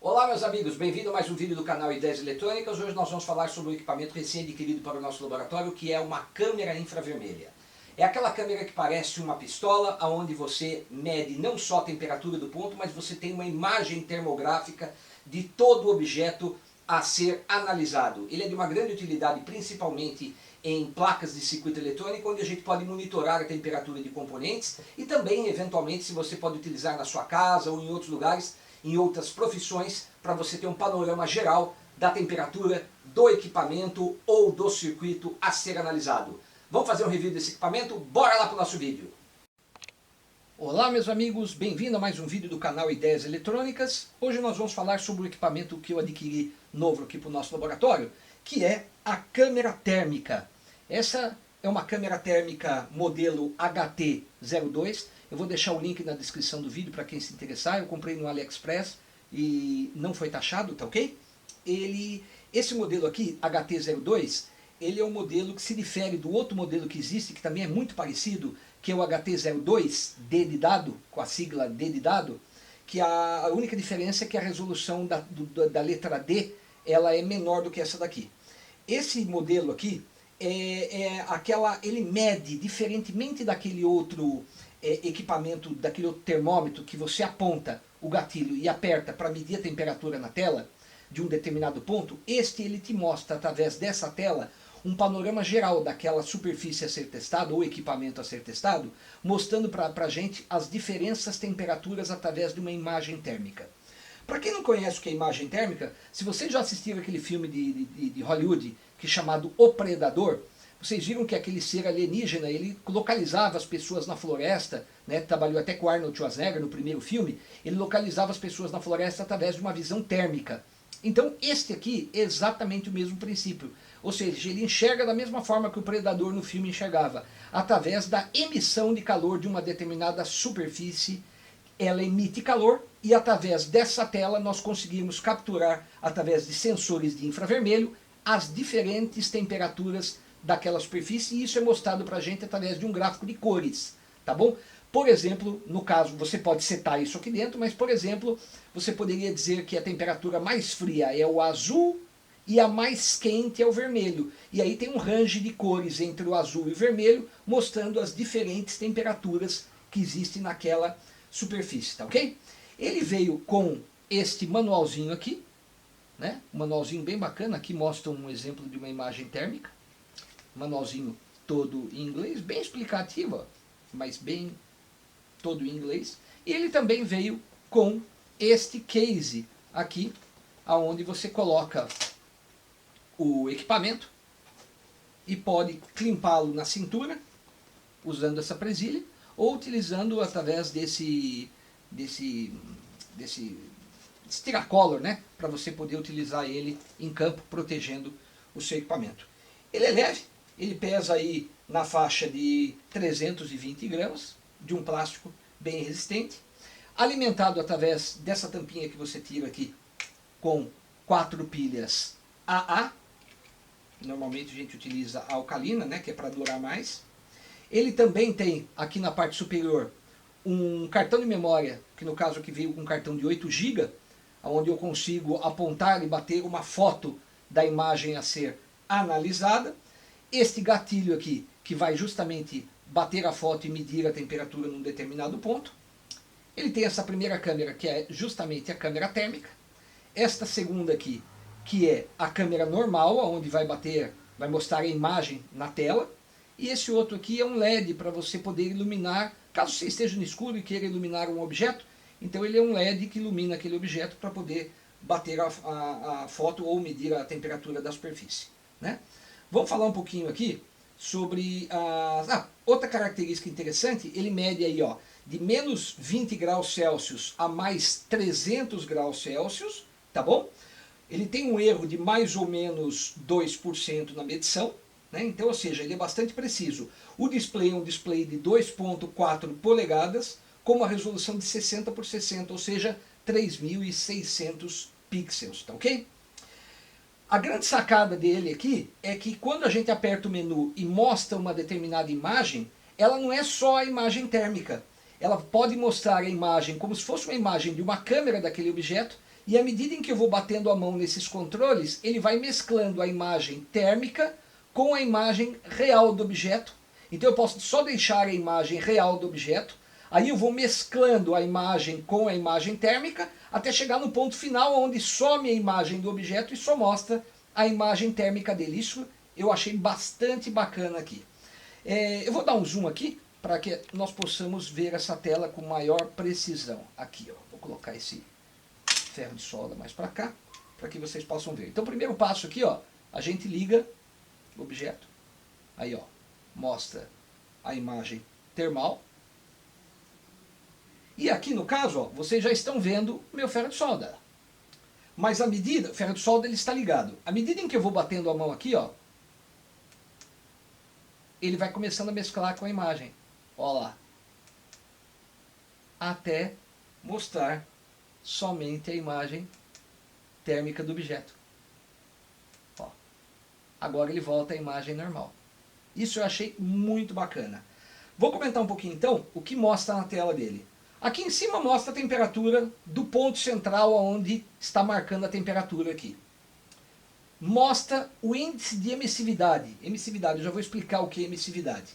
Olá meus amigos, bem-vindo a mais um vídeo do canal Ideias Eletrônicas. Hoje nós vamos falar sobre um equipamento recém-adquirido para o nosso laboratório, que é uma câmera infravermelha. É aquela câmera que parece uma pistola, onde você mede não só a temperatura do ponto, mas você tem uma imagem termográfica de todo o objeto a ser analisado. Ele é de uma grande utilidade, principalmente em placas de circuito eletrônico, onde a gente pode monitorar a temperatura de componentes e também, eventualmente, se você pode utilizar na sua casa ou em outros lugares, em outras profissões, para você ter um panorama geral da temperatura do equipamento ou do circuito a ser analisado. Vamos fazer um review desse equipamento? Bora lá para o nosso vídeo! Olá meus amigos, bem-vindo a mais um vídeo do canal Ideias Eletrônicas. Hoje nós vamos falar sobre o equipamento que eu adquiri novo aqui para o nosso laboratório, que é a câmera térmica. Essa é uma câmera térmica modelo HT02. Eu vou deixar o link na descrição do vídeo para quem se interessar. Eu comprei no AliExpress e não foi taxado, tá ok? Esse modelo aqui, HT02, ele é um modelo que se difere do outro modelo que existe, que também é muito parecido, que é o HT02, D de dado, com a sigla D de dado, que a única diferença é que a resolução da letra D ela é menor do que essa daqui. Esse modelo aqui, ele mede, diferentemente daquele outro equipamento, daquele outro termômetro que você aponta o gatilho e aperta para medir a temperatura na tela de um determinado ponto, ele te mostra através dessa tela um panorama geral daquela superfície a ser testada ou equipamento a ser testado, mostrando para a gente as diferenças temperaturas através de uma imagem térmica. Para quem não conhece o que é imagem térmica, se vocês já assistiram aquele filme de Hollywood que é chamado O Predador, vocês viram que aquele ser alienígena, ele localizava as pessoas na floresta, né, trabalhou até com Arnold Schwarzenegger no primeiro filme, ele localizava as pessoas na floresta através de uma visão térmica. Então este aqui é exatamente o mesmo princípio, ou seja, ele enxerga da mesma forma que o predador no filme enxergava, através da emissão de calor de uma determinada superfície. Ela emite calor e através dessa tela nós conseguimos capturar, através de sensores de infravermelho, as diferentes temperaturas daquela superfície, e isso é mostrado para a gente através de um gráfico de cores, tá bom? Por exemplo, no caso, você pode setar isso aqui dentro, mas por exemplo, você poderia dizer que a temperatura mais fria é o azul e a mais quente é o vermelho. E aí tem um range de cores entre o azul e o vermelho, mostrando as diferentes temperaturas que existem naquela superfície, tá ok? Ele veio com este manualzinho aqui, né? Um manualzinho bem bacana, aqui mostra um exemplo de uma imagem térmica. Manualzinho todo em inglês, bem explicativo, mas bem todo em inglês. E ele também veio com este case aqui, aonde você coloca o equipamento e pode climpá-lo na cintura, usando essa presilha, ou utilizando através desse tiracolor, né, para você poder utilizar ele em campo, protegendo o seu equipamento. Ele é leve, ele pesa aí na faixa de 320 gramas, de um plástico bem resistente, alimentado através dessa tampinha que você tira aqui, com 4 pilhas AA, normalmente a gente utiliza a alcalina, né, que é para durar mais. Ele também tem, aqui na parte superior, um cartão de memória, que no caso aqui veio com um cartão de 8 GB, onde eu consigo apontar e bater uma foto da imagem a ser analisada. Este gatilho aqui, que vai justamente bater a foto e medir a temperatura num determinado ponto. Ele tem essa primeira câmera, que é justamente a câmera térmica. Esta segunda aqui, que é a câmera normal, onde vai mostrar a imagem na tela. E esse outro aqui é um LED para você poder iluminar, caso você esteja no escuro e queira iluminar um objeto. Então ele é um LED que ilumina aquele objeto para poder bater a foto ou medir a temperatura da superfície, né? Vamos falar um pouquinho aqui sobre outra característica interessante. Ele mede aí, ó, de menos 20 graus Celsius a mais 300 graus Celsius, tá bom? Ele tem um erro de mais ou menos 2% na medição, né? Então, ou seja, ele é bastante preciso. O display é um display de 2.4 polegadas, com uma resolução de 60 por 60, ou seja, 3.600 pixels, tá ok? A grande sacada dele aqui é que quando a gente aperta o menu e mostra uma determinada imagem, ela não é só a imagem térmica. Ela pode mostrar a imagem como se fosse uma imagem de uma câmera daquele objeto, e à medida em que eu vou batendo a mão nesses controles, ele vai mesclando a imagem térmica com a imagem real do objeto. Então eu posso só deixar a imagem real do objeto, aí eu vou mesclando a imagem com a imagem térmica, até chegar no ponto final, onde some a imagem do objeto e só mostra a imagem térmica dele. Isso eu achei bastante bacana aqui. Eu vou dar um zoom aqui, para que nós possamos ver essa tela com maior precisão. Aqui, ó, vou colocar esse ferro de solda mais para cá, para que vocês possam ver. Então o primeiro passo aqui, ó, a gente liga o objeto, aí ó, mostra a imagem termal, e aqui no caso, ó, vocês já estão vendo o meu ferro de solda. Mas à medida, o ferro de solda ele está ligado, à medida em que eu vou batendo a mão aqui, ó, ele vai começando a mesclar com a imagem, ó lá, até mostrar somente a imagem térmica do objeto. Ó. Agora ele volta à imagem normal. Isso eu achei muito bacana. Vou comentar um pouquinho então o que mostra na tela dele. Aqui em cima mostra a temperatura do ponto central onde está marcando a temperatura aqui. Mostra o índice de emissividade. Emissividade, eu já vou explicar o que é emissividade.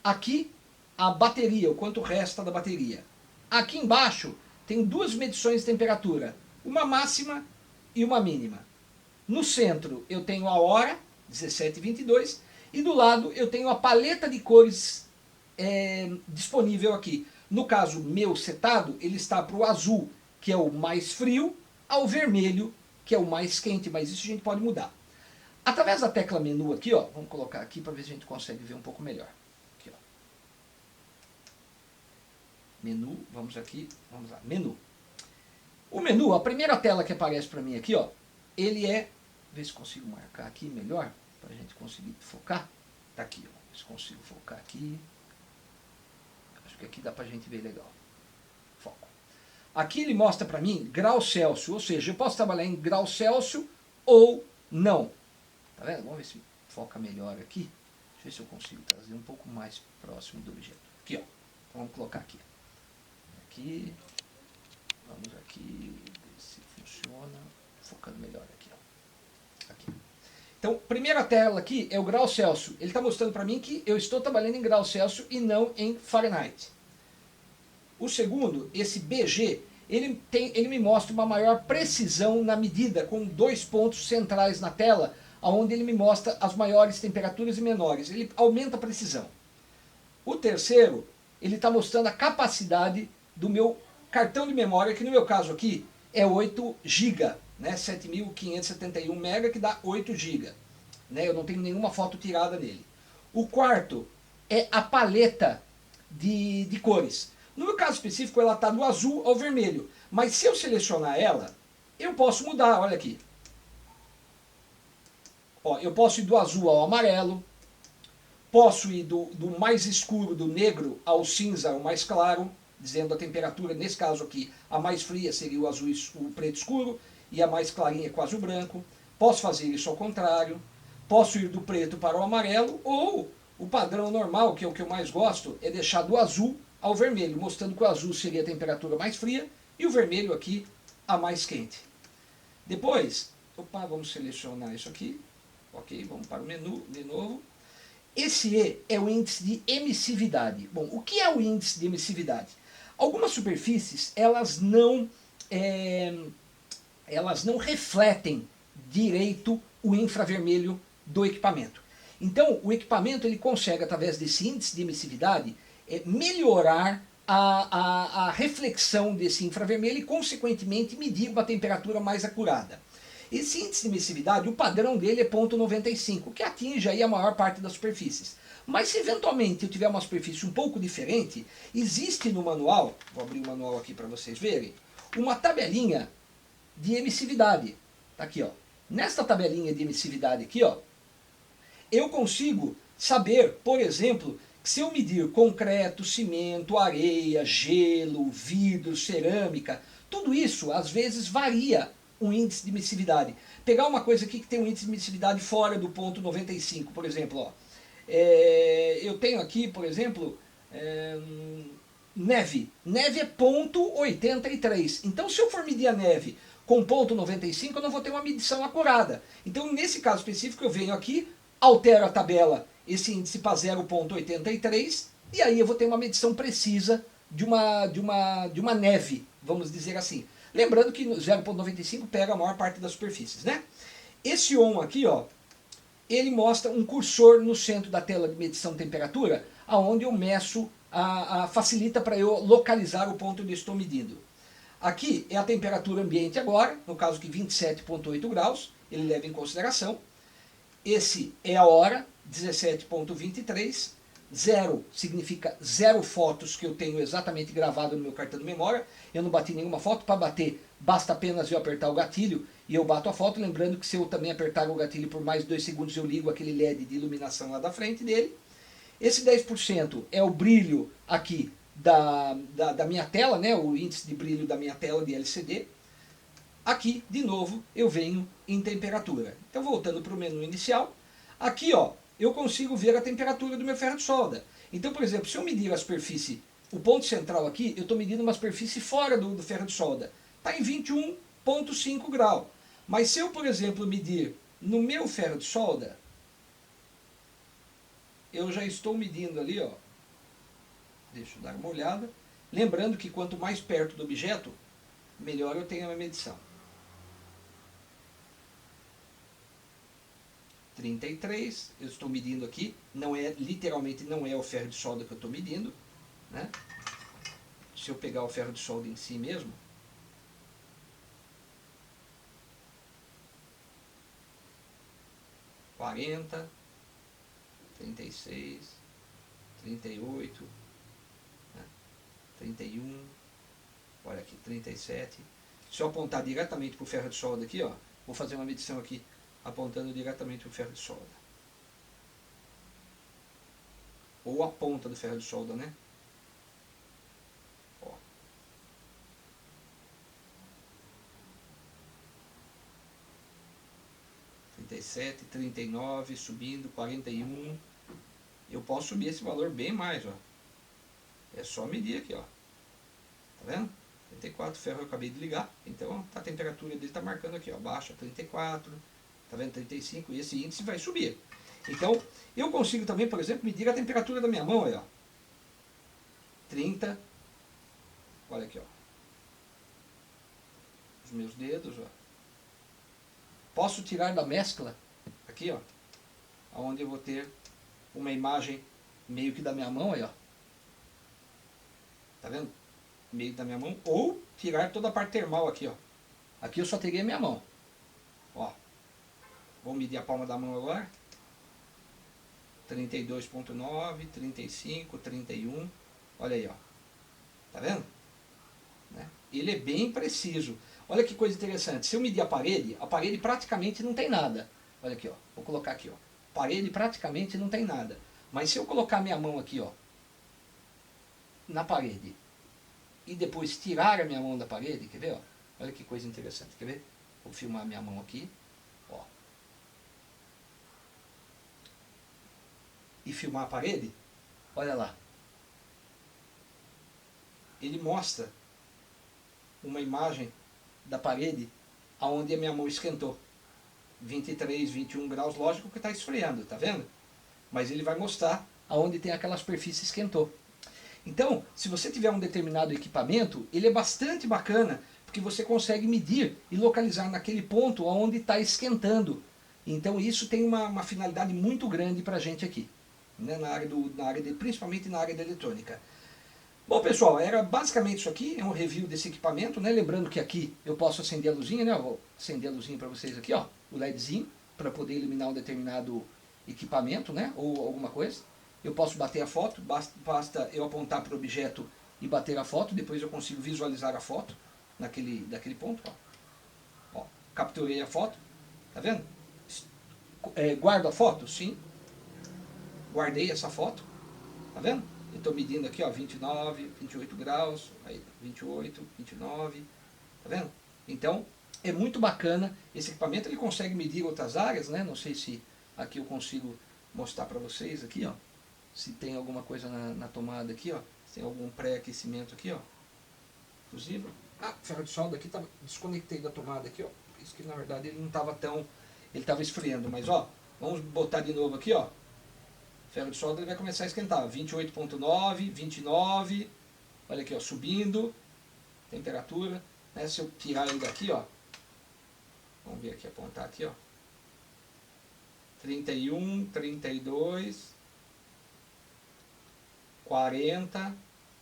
Aqui a bateria, o quanto resta da bateria. Aqui embaixo tem duas medições de temperatura, uma máxima e uma mínima. No centro eu tenho a hora, 17h22, e do lado eu tenho a paleta de cores disponível aqui. No caso meu setado, ele está para o azul, que é o mais frio, ao vermelho, que é o mais quente, mas isso a gente pode mudar. Através da tecla menu aqui, ó, vamos colocar aqui para ver se a gente consegue ver um pouco melhor. Aqui, ó. Menu, vamos aqui, vamos lá, menu. O menu, a primeira tela que aparece para mim aqui, ó, ele é, ver se consigo marcar aqui melhor, para a gente conseguir focar. Tá aqui, ó, ver se consigo focar aqui. Acho que aqui dá para a gente ver legal. Foco. Aqui ele mostra para mim grau Celsius, ou seja, eu posso trabalhar em grau Celsius ou não. Tá vendo? Vamos ver se foca melhor aqui. Deixa eu ver se eu consigo trazer um pouco mais próximo do objeto. Aqui, ó. Então, vamos colocar aqui. Aqui. Vamos aqui. Ver se funciona. Focando melhor aqui, ó. Aqui. Então, primeira tela aqui é o grau Celsius. Ele está mostrando para mim que eu estou trabalhando em grau Celsius e não em Fahrenheit. O segundo, esse BG, ele me mostra uma maior precisão na medida, com dois pontos centrais na tela, onde ele me mostra as maiores temperaturas e menores. Ele aumenta a precisão. O terceiro, ele está mostrando a capacidade do meu cartão de memória, que no meu caso aqui é 8 GB, né? 7.571 MB, que dá 8 GB. Né? Eu não tenho nenhuma foto tirada nele. O quarto é a paleta de cores. No meu caso específico, ela está do azul ao vermelho. Mas se eu selecionar ela, eu posso mudar, olha aqui. Ó, eu posso ir do azul ao amarelo, posso ir do mais escuro, do negro, ao cinza, ao mais claro, dizendo a temperatura, nesse caso aqui, a mais fria seria o azul, o preto escuro, e a mais clarinha quase o branco. Posso fazer isso ao contrário, posso ir do preto para o amarelo, ou o padrão normal, que é o que eu mais gosto, é deixar do azul ao vermelho, mostrando que o azul seria a temperatura mais fria e o vermelho aqui a mais quente. Depois, vamos selecionar isso aqui. Ok, vamos para o menu de novo. Esse E é o índice de emissividade. Bom, o que é o índice de emissividade? Algumas superfícies, elas não refletem direito o infravermelho do equipamento. Então, o equipamento ele consegue, através desse índice de emissividade, melhorar a reflexão desse infravermelho e, consequentemente, medir uma temperatura mais acurada. Esse índice de emissividade, o padrão dele é 0,95, que atinge aí a maior parte das superfícies. Mas se eventualmente eu tiver uma superfície um pouco diferente, existe no manual, vou abrir o manual aqui para vocês verem, uma tabelinha de emissividade. Tá aqui, ó. Nesta tabelinha de emissividade aqui, ó, eu consigo saber, por exemplo, que se eu medir concreto, cimento, areia, gelo, vidro, cerâmica, tudo isso às vezes varia um índice de emissividade. Pegar uma coisa aqui que tem um índice de emissividade fora do ponto 95, por exemplo, ó. Eu tenho aqui, por exemplo, neve. Neve é 0,83. Então, se eu for medir a neve Com 0,95 eu não vou ter uma medição acurada. Então, nesse caso específico, eu venho aqui, altero a tabela, esse índice para 0,83, e aí eu vou ter uma medição precisa de uma neve, vamos dizer assim. Lembrando que 0,95 pega a maior parte das superfícies, né? Esse ON aqui, ó, ele mostra um cursor no centro da tela de medição de temperatura, aonde eu meço, facilita para eu localizar o ponto onde eu estou medindo. Aqui é a temperatura ambiente agora, no caso aqui 27,8 graus, ele leva em consideração. Esse é a hora, 17,23. 0 significa 0 fotos que eu tenho exatamente gravado no meu cartão de memória. Eu não bati nenhuma foto. Para bater, basta apenas eu apertar o gatilho e eu bato a foto. Lembrando que se eu também apertar o gatilho por mais 2 segundos, eu ligo aquele LED de iluminação lá da frente dele. Esse 10% é o brilho aqui da minha tela, né? O índice de brilho da minha tela de LCD. Aqui, de novo, eu venho em temperatura. Então, voltando para o menu inicial, aqui, ó, eu consigo ver a temperatura do meu ferro de solda. Então, por exemplo, se eu medir a superfície, o ponto central aqui, eu estou medindo uma superfície fora do ferro de solda. Está em 21,5 graus. Mas se eu, por exemplo, medir no meu ferro de solda, eu já estou medindo ali, ó. Deixa eu dar uma olhada. Lembrando que quanto mais perto do objeto, melhor eu tenho a minha medição. 33, eu estou medindo aqui, não é, literalmente não é o ferro de solda que eu estou medindo, né? Se eu pegar o ferro de solda em si mesmo, (40, 36, 38, né? 31, olha aqui, 37. Se eu apontar diretamente para o ferro de solda aqui, ó, vou fazer uma medição aqui, apontando diretamente para o ferro de solda. Ou a ponta do ferro de solda, né? Ó. (37, 39, subindo, 41. Eu posso subir esse valor bem mais, ó. É só medir aqui, ó. Tá vendo? 34, ferro eu acabei de ligar. Então a temperatura dele está marcando aqui, ó. Baixa 34. Tá vendo? 35, e esse índice vai subir. Então, eu consigo também, por exemplo, medir a temperatura da minha mão, aí, ó. 30. Olha aqui, ó. Os meus dedos, ó. Posso tirar da mescla, aqui, ó, onde eu vou ter uma imagem meio que da minha mão, aí, ó. Tá vendo? Meio da minha mão. Ou tirar toda a parte termal aqui, ó. Aqui eu só teria a minha mão. Ó. Vou medir a palma da mão agora. 32,9, 35, 31. Olha aí, ó. Tá vendo? Né? Ele é bem preciso. Olha que coisa interessante. Se eu medir a parede praticamente não tem nada. Olha aqui, ó. Vou colocar aqui, ó. Parede praticamente não tem nada. Mas se eu colocar minha mão aqui, ó, na parede, e depois tirar a minha mão da parede, quer ver, ó? Olha que coisa interessante, quer ver? Vou filmar minha mão aqui, ó. E filmar a parede, olha lá. Ele mostra uma imagem da parede aonde a minha mão esquentou. 23, 21 graus, lógico que está esfriando, tá vendo? Mas ele vai mostrar aonde tem aquela superfície esquentou. Então, se você tiver um determinado equipamento, ele é bastante bacana, porque você consegue medir e localizar naquele ponto onde está esquentando. Então isso tem uma finalidade muito grande para a gente aqui, né, principalmente na área da eletrônica. Bom, pessoal, era basicamente isso aqui, é um review desse equipamento, né? Lembrando que aqui eu posso acender a luzinha, né? Eu vou acender a luzinha para vocês aqui, ó, o LEDzinho, para poder iluminar um determinado equipamento, né? Ou alguma coisa. Eu posso bater a foto, basta eu apontar para o objeto e bater a foto, depois eu consigo visualizar a foto daquele ponto, ó. Ó, capturei a foto, tá vendo? Guardo a foto? Sim. Guardei essa foto, tá vendo? Eu estou medindo aqui, ó, 29, 28 graus, aí 28, 29, tá vendo? Então, é muito bacana esse equipamento, ele consegue medir outras áreas, né? Não sei se aqui eu consigo mostrar para vocês aqui, ó, se tem alguma coisa na tomada aqui, ó, se tem algum pré-aquecimento aqui, ó, fusível. Ah, ferro de solda aqui, desconectei da tomada aqui, ó. Por isso que na verdade ele não estava tão... Ele estava esfriando, mas ó, vamos botar de novo aqui, ó. Ferro de solda ele vai começar a esquentar. 28.9, 29, olha aqui, ó, subindo. Temperatura, né? Se eu tirar ele daqui, ó. Vamos ver aqui, apontar aqui, ó. 31, 32, 40,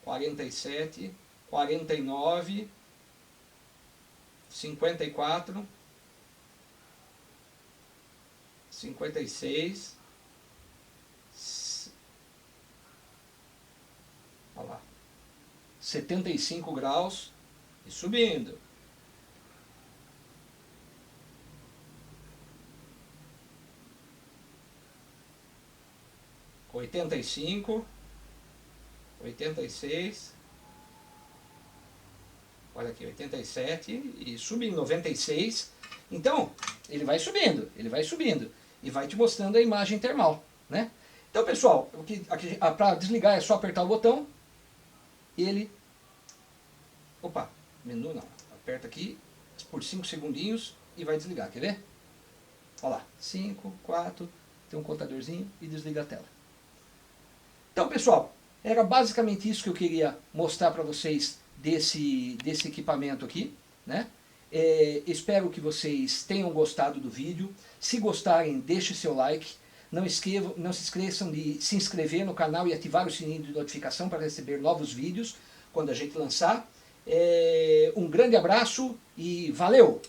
47, 49, 54, 56, olha lá, 75 graus e subindo. Oitenta e cinco, 86, olha aqui, 87 e subindo, 96. Então, ele vai subindo e vai te mostrando a imagem termal, né? Então, pessoal, para desligar é só apertar o botão, ele, opa, menu não, aperta aqui por 5 segundinhos e vai desligar, quer ver? Olha lá, 5, 4, tem um contadorzinho e desliga a tela. Então, pessoal, era basicamente isso que eu queria mostrar para vocês desse equipamento aqui, né? Espero que vocês tenham gostado do vídeo. Se gostarem, deixe seu like. Não se esqueçam de se inscrever no canal e ativar o sininho de notificação para receber novos vídeos quando a gente lançar. Um grande abraço e valeu!